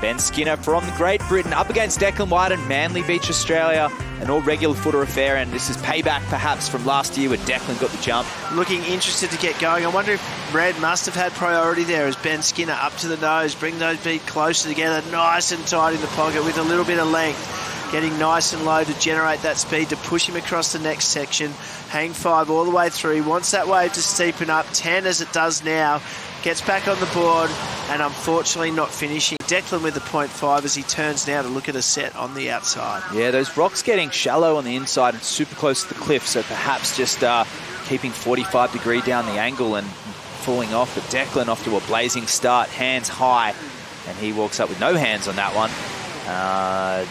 Ben Skinner from Great Britain up against Declan Wyton, Manly Beach, Australia, an all-regular footer affair, and this is payback perhaps from last year where Declan got the jump. Looking interested to get going. I wonder if Red must have had priority there as Ben Skinner up to the nose, bring those feet closer together, nice and tight in the pocket with a little bit of length, getting nice and low to generate that speed to push him across the next section. Hang 5 all the way through. He wants that wave to steepen up, 10 as it does now. Gets back on the board and unfortunately not finishing. Declan with the 0.5 as he turns now to look at a set on the outside. Yeah, those rocks getting shallow on the inside and super close to the cliff, so perhaps just keeping 45 degree down the angle and falling off. But Declan off to a blazing start, hands high, and he walks up with no hands on that one.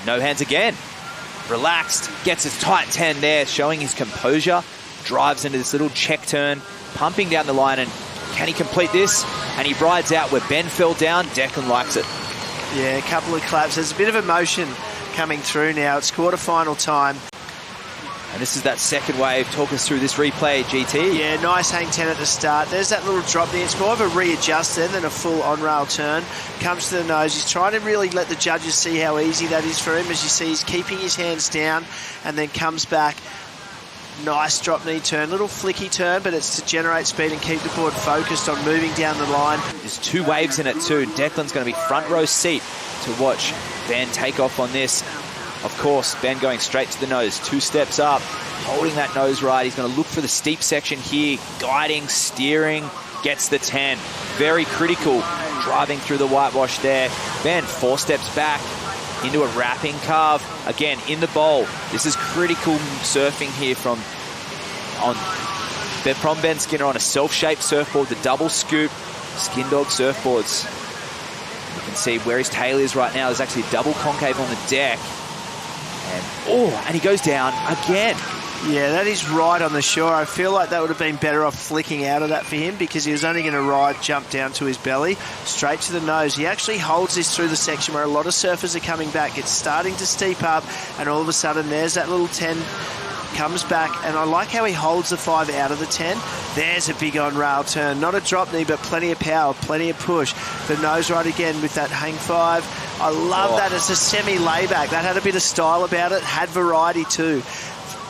No hands again. Relaxed, gets his tight 10 there, showing his composure. Drives into this little check turn, pumping down the line, and can he complete this? And he rides out where Ben fell down. Declan likes it. Yeah, a couple of claps. There's a bit of emotion coming through now. It's quarterfinal time. And this is that second wave. Talk us through this replay, GT. Yeah, nice hang 10 at the start. There's that little drop there. It's more of a readjust then than a full on-rail turn. Comes to the nose. He's trying to really let the judges see how easy that is for him. As you see, he's keeping his hands down and then comes back. Nice drop knee turn, little flicky turn, but it's to generate speed and keep the board focused on moving down the line. There's 2 waves in it too. Declan's going to be front row seat to watch Ben take off on this. Of course, Ben going straight to the nose, 2 steps up, holding that nose ride. He's going to look for the steep section here, guiding, steering, gets the 10. Very critical, driving through the whitewash there. Ben 4 steps back into a wrapping carve. Again, in the bowl. This is critical surfing here from Ben Skinner on a self-shaped surfboard, the double scoop, Skin Dog surfboards. You can see where his tail is right now. There's actually a double concave on the deck. And he goes down again. Yeah, that is right on the shore. I feel like that would have been better off flicking out of that for him because he was only going to jump down to his belly, straight to the nose. He actually holds this through the section where a lot of surfers are coming back. It's starting to steep up, and all of a sudden there's that little 10 comes back, and I like how he holds the 5 out of the 10. There's a big on-rail turn. Not a drop knee, but plenty of power, plenty of push. The nose right again with that hang 5. I love that. It's a semi-layback. That had a bit of style about it. Had variety too.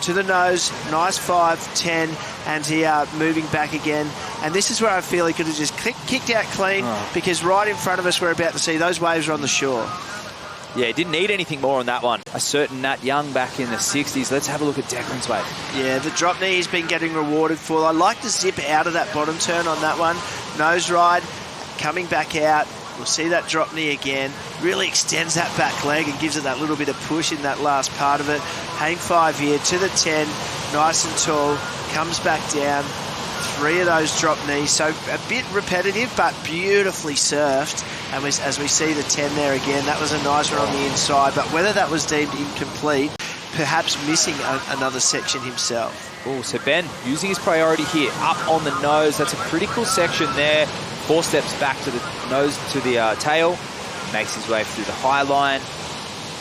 To the nose, nice 5, 10, and he moving back again. And this is where I feel he could have just kicked out clean because right in front of us we're about to see those waves are on the shore. Yeah, didn't need anything more on that one. A certain Nat Young back in the 60s. Let's have a look at Declan's wave. Yeah, the drop knee he's been getting rewarded for. I like to zip out of that bottom turn on that one. Nose ride, coming back out. We'll see that drop knee again. Really extends that back leg and gives it that little bit of push in that last part of it. Hang 5 here to the 10, nice and tall. Comes back down. 3 of those drop knees. So a bit repetitive, but beautifully surfed. And as we see the 10 there again, that was a nice one on the inside. But whether that was deemed incomplete, perhaps missing another section himself. Oh, so Ben using his priority here, up on the nose. That's a critical section there. 4 steps back to the nose, to the tail. Makes his way through the high line.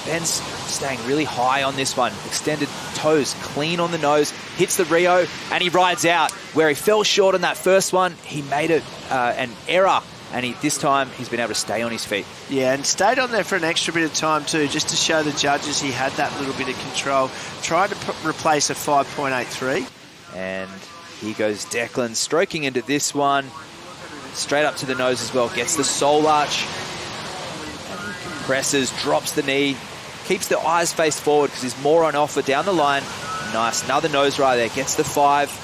Ben's staying really high on this one. Extended toes, clean on the nose. Hits the Rio, and he rides out. Where he fell short on that first one, he made an error. And this time, he's been able to stay on his feet. Yeah, and stayed on there for an extra bit of time too, just to show the judges he had that little bit of control. Tried to replace a 5.83. And here goes Declan, stroking into this one. Straight up to the nose as well. Gets the soul arch. And he compresses, drops the knee. Keeps the eyes faced forward because there's more on offer down the line. Nice, another nose right there. Gets the 5.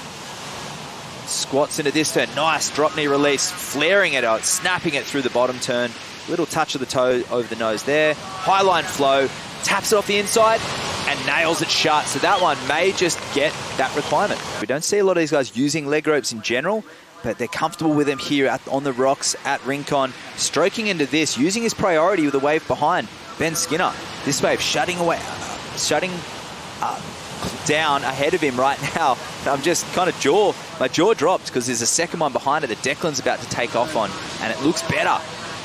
Squats into this turn. Nice drop knee release. Flaring it out, snapping it through the bottom turn. Little touch of the toe over the nose there. High line flow. Taps it off the inside and nails it shut. So that one may just get that requirement. We don't see a lot of these guys using leg ropes in general, but they're comfortable with them here on the rocks at Rincon. Stroking into this, using his priority with the wave behind. Ben Skinner, this wave shutting down ahead of him right now. I'm just kind of my jaw dropped because there's a second one behind it that Declan's about to take off on, and it looks better.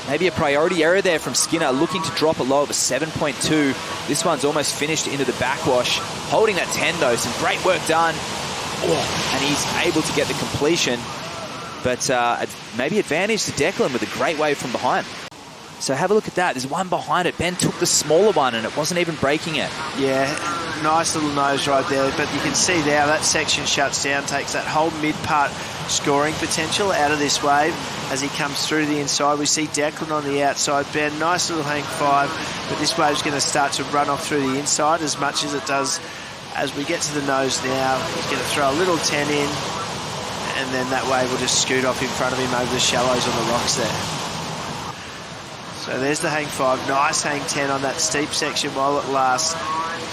Maybe a priority error there from Skinner, looking to drop a low of a 7.2. This one's almost finished into the backwash. Holding that 10 though, some great work done. And he's able to get the completion. But maybe advantage to Declan with a great wave from behind. So have a look at that. There's one behind it. Ben took the smaller one and it wasn't even breaking it. Yeah, nice little nose right there. But you can see now that section shuts down, takes that whole mid-part scoring potential out of this wave as he comes through the inside. We see Declan on the outside. Ben, nice little hang 5, but this wave's going to start to run off through the inside as much as it does as we get to the nose now. He's going to throw a little 10 in, and then that wave will just scoot off in front of him over the shallows on the rocks there. So there's the hang 5, nice hang 10 on that steep section while it lasts.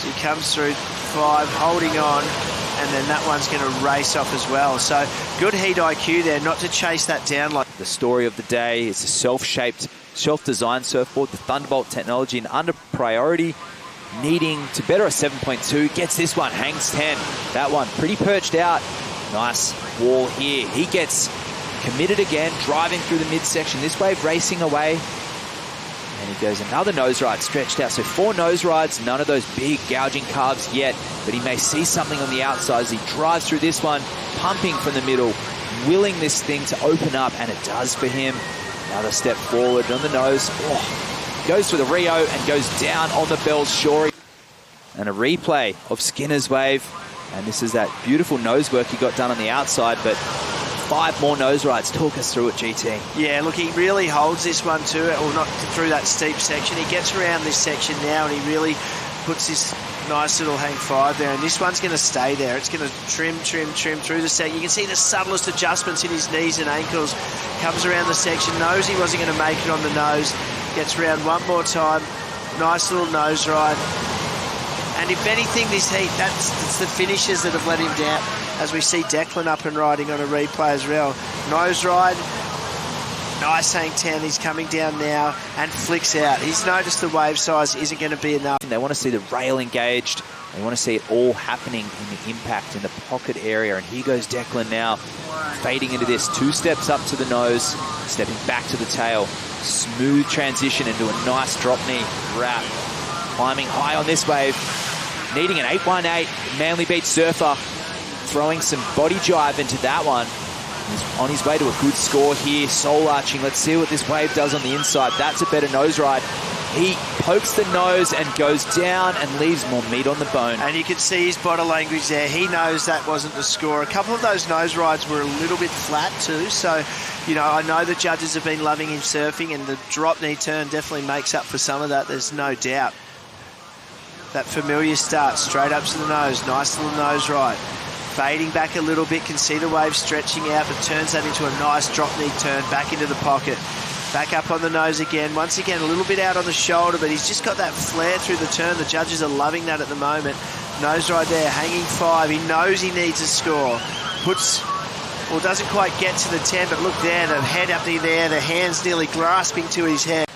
So he comes through 5, holding on, and then that one's going to race off as well. So good heat IQ there, not to chase that down. Like the story of the day is a self-shaped, self-designed surfboard, the Thunderbolt technology, and under priority, needing to better a 7.2, gets this one, hangs 10. That one pretty perched out. Nice wall here. He gets committed again, driving through the midsection. This wave racing away. And he goes another nose ride stretched out. So 4 nose rides, none of those big gouging calves yet, but he may see something on the outside as he drives through this one, pumping from the middle, willing this thing to open up, and it does for him. Another step forward on the nose. Oh, goes for the Rio and goes down on the Bell's Shore. And a replay of Skinner's wave. And this is that beautiful nose work he got done on the outside, but 5 more nose rides. Talk us through it, GT. Yeah, look, he really holds this one too, or not through that steep section. He gets around this section now and he really puts this nice little hang 5 there, and this one's going to stay there. It's going to trim through the section. You can see the subtlest adjustments in his knees and ankles. Comes around the section, knows he wasn't going to make it on the nose, gets around one more time. Nice little nose ride. And if anything, this heat, that's the finishes that have let him down, as we see Declan up and riding on a replay as well. Nose ride, nice hang 10, he's coming down now and flicks out. He's noticed the wave size isn't going to be enough. They want to see the rail engaged. They want to see it all happening in the impact in the pocket area. And here goes Declan now, fading into this. 2 steps up to the nose, stepping back to the tail. Smooth transition into a nice drop knee wrap. Climbing high on this wave, needing an 818. Manly Beach surfer, throwing some body jive into that one. He's on his way to a good score here, soul arching. Let's see what this wave does on the inside. That's a better nose ride. He pokes the nose and goes down and leaves more meat on the bone. And you can see his body language there. He knows that wasn't the score. A couple of those nose rides were a little bit flat too. So, you know, I know the judges have been loving him surfing, and the drop knee turn definitely makes up for some of that. There's no doubt. That familiar start, straight up to the nose. Nice little nose ride. Fading back a little bit, can see the wave stretching out, but turns that into a nice drop knee turn back into the pocket. Back up on the nose again. Once again, a little bit out on the shoulder, but he's just got that flare through the turn. The judges are loving that at the moment. Nose ride there, hanging 5. He knows he needs a score. Doesn't quite get to the 10, but look there, the head up there, the hands nearly grasping to his head.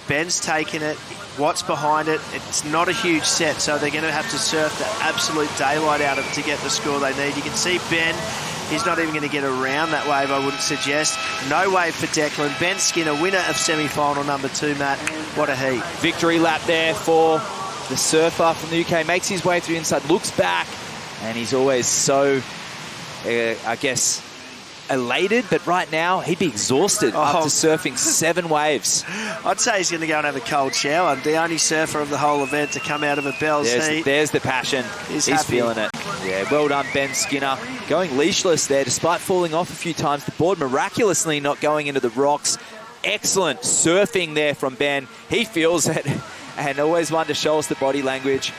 Ben's taken it. What's behind it? It's not a huge set, so they're going to have to surf the absolute daylight out of it to get the score they need. You can see Ben, he's not even going to get around that wave, I wouldn't suggest. No wave for Declan. Ben Skinner, winner of semi-final number 2, Matt. What a heat. Victory lap there for the surfer from the UK. Makes his way through the inside, looks back, and he's always so, I guess, elated, but right now he'd be exhausted after surfing 7 waves. I'd say he's going to go and have a cold shower. The only surfer of the whole event to come out of a Bell's heat. There's the passion. He's feeling it. Yeah, well done, Ben Skinner. Going leashless there, despite falling off a few times. The board miraculously not going into the rocks. Excellent surfing there from Ben. He feels it, and always one to show us the body language.